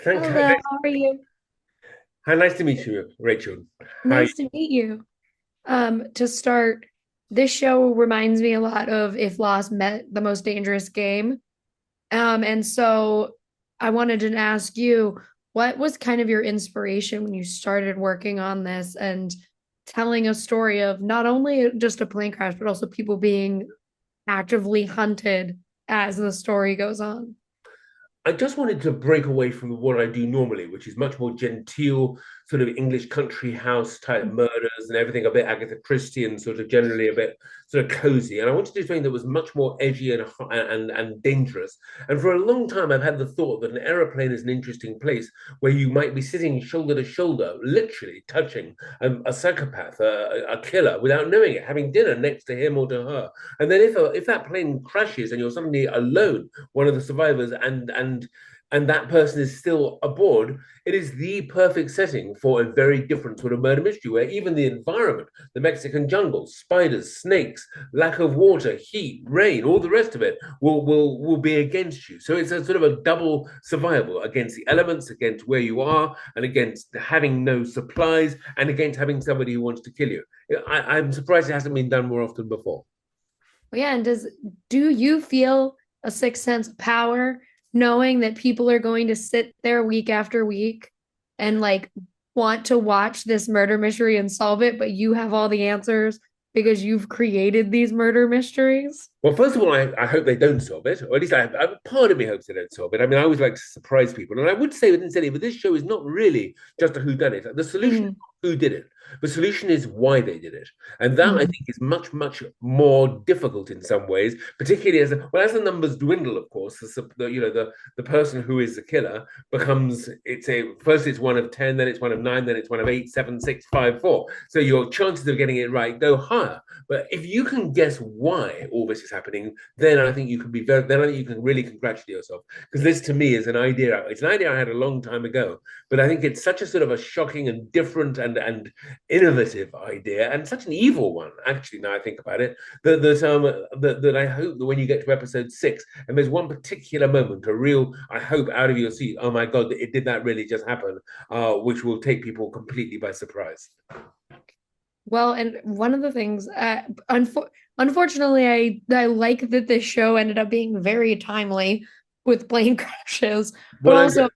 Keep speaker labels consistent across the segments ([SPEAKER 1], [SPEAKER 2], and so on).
[SPEAKER 1] Thank
[SPEAKER 2] Hello, how are you?
[SPEAKER 1] How nice to meet you, Rachel. How are you?
[SPEAKER 2] Nice to meet you. To start, this show reminds me a lot of If Lost Met the Most Dangerous Game. And so I wanted to ask you, what was kind of your inspiration when you started working on this and telling a story of not only just a plane crash, but also people being actively hunted as the story goes on?
[SPEAKER 1] I just wanted to break away from what I do normally, which is much more genteel, sort of English country house type murders and everything a bit Agatha Christie and sort of generally a bit sort of cozy. And I wanted to do something that was much more edgy and dangerous. And for a long time, I've had the thought that an aeroplane is an interesting place where you might be sitting shoulder to shoulder, literally touching a psychopath, a killer, without knowing it, having dinner next to him or to her. And then if that plane crashes and you're suddenly alone, one of the survivors, and that person is still aboard, it is the perfect setting for a very different sort of murder mystery where even the environment, the Mexican jungle, spiders, snakes, lack of water, heat, rain, all the rest of it will be against you. So it's a sort of a double survival against the elements, against where you are, and against having no supplies, and against having somebody who wants to kill you. I'm surprised it hasn't been done more often before.
[SPEAKER 2] Well, yeah, and do you feel a sixth sense of power knowing that people are going to sit there week after week and like want to watch this murder mystery and solve it, but you have all the answers because you've created these murder mysteries?
[SPEAKER 1] Well, first of all, I hope they don't solve it, or at least part of me hopes they don't solve it. I mean, I always like to surprise people, and I would say within City, but this show is not really just a who done it. The solution is
[SPEAKER 2] Mhm,
[SPEAKER 1] not who did it. The solution is why they did it, and that I
[SPEAKER 2] mhm.
[SPEAKER 1] think is much more difficult in some ways, particularly as the numbers dwindle. Of course, the person who is the killer becomes it's one of 10, then it's one of 9, then it's one of 8, 7, 6, 5, 4. So your chances of getting it right go higher. But if you can guess why all this is happening, then I think you can then I think you can really congratulate yourself. Because this to me is an idea. It's an idea I had a long time ago, but I think it's such a sort of a shocking and different and innovative idea, and such an evil one, actually, now I think about it, that I hope that when you get to episode 6, and there's one particular moment, a real, I hope, out of your seat, oh my God, it did that really just happen, which will take people completely by surprise.
[SPEAKER 2] Well, and one of the things, unfortunately, I like that this show ended up being very timely with plane crashes, but
[SPEAKER 1] Well,
[SPEAKER 2] also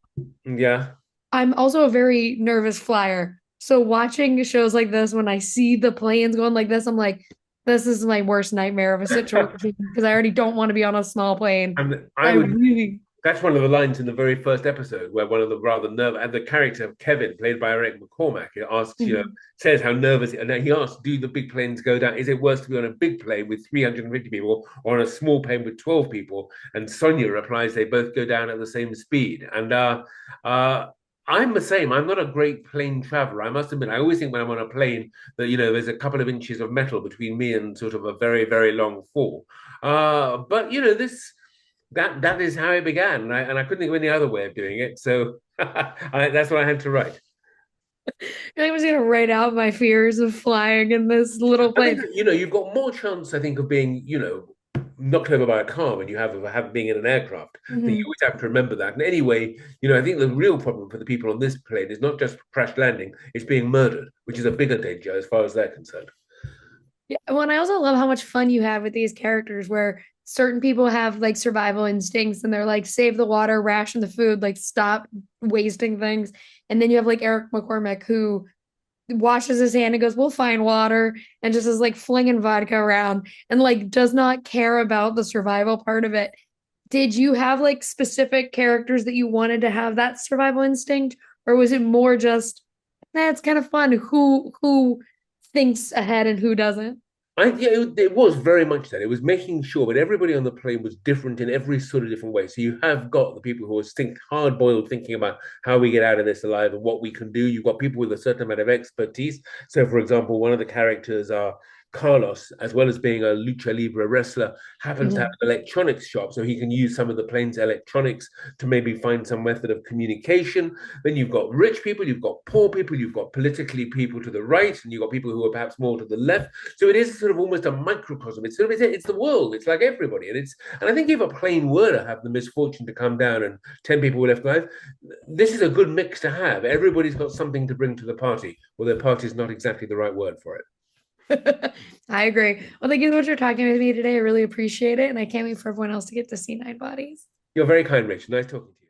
[SPEAKER 1] yeah.
[SPEAKER 2] I'm also a very nervous flyer. So watching shows like this, when I see the planes going like this, I'm like, this is my worst nightmare of a situation because I already don't want to be on a small plane.
[SPEAKER 1] And I
[SPEAKER 2] I
[SPEAKER 1] would
[SPEAKER 2] really,
[SPEAKER 1] That's one of the lines in the very first episode where one of the rather nervous, and the character of Kevin, played by Eric McCormack, it asks,
[SPEAKER 2] Mhm.
[SPEAKER 1] says how nervous, and he asks, do the big planes go down? Is it worse to be on a big plane with 350 people or on a small plane with 12 people? And Sonia replies, they both go down at the same speed. Uh, I'm the same. I'm not a great plane traveler. I must admit, I always think when I'm on a plane that, there's a couple of inches of metal between me and sort of a very long fall. But, that is how it began, and I couldn't think of any other way of doing it. So that's what I had to write.
[SPEAKER 2] I was gonna write out my fears of flying in this little
[SPEAKER 1] I think
[SPEAKER 2] plane.
[SPEAKER 1] you've got more chance, I think, of being knocked over by a car when you have being in an aircraft. I think you
[SPEAKER 2] Mhm.
[SPEAKER 1] always have to remember that. And anyway, I think the real problem for the people on this plane is not just crash landing; it's being murdered, which is a bigger danger as far as they're concerned.
[SPEAKER 2] Yeah, well, and I also love how much fun you have with these characters where certain people have like survival instincts and they're like, save the water, ration the food, like stop wasting things. And then you have like Eric McCormack who washes his hand and goes, we'll find water, and just is like flinging vodka around and like does not care about the survival part of it. Did you have like specific characters that you wanted to have that survival instinct, or was it more just that's kind of fun? Who thinks ahead and who doesn't?
[SPEAKER 1] Yeah, it was very much that. It was making sure that everybody on the plane was different in every sort of different way. So you have got the people who are hard boiled thinking about how we get out of this alive and what we can do. You've got people with a certain amount of expertise. So, for example, one of the characters are Carlos, as well as being a lucha libre wrestler, happens to have
[SPEAKER 2] Mhm.
[SPEAKER 1] an electronics shop, so he can use some of the plane's electronics to maybe find some method of communication. Then you've got rich people, you've got poor people, you've got politically people to the right, and you've got people who are perhaps more to the left. So it is sort of almost a microcosm. It's sort of it's the world. It's like everybody, and I think if a plane were to have the misfortune to come down and 10 people were left alive, this is a good mix to have. Everybody's got something to bring to the party. Well, their party is not exactly the right word for it.
[SPEAKER 2] I agree. Well, thank you so much for talking with me today. I really appreciate it. And I can't wait for everyone else to get to see Nine Bodies.
[SPEAKER 1] You're very kind, Rachel. Nice talking to you.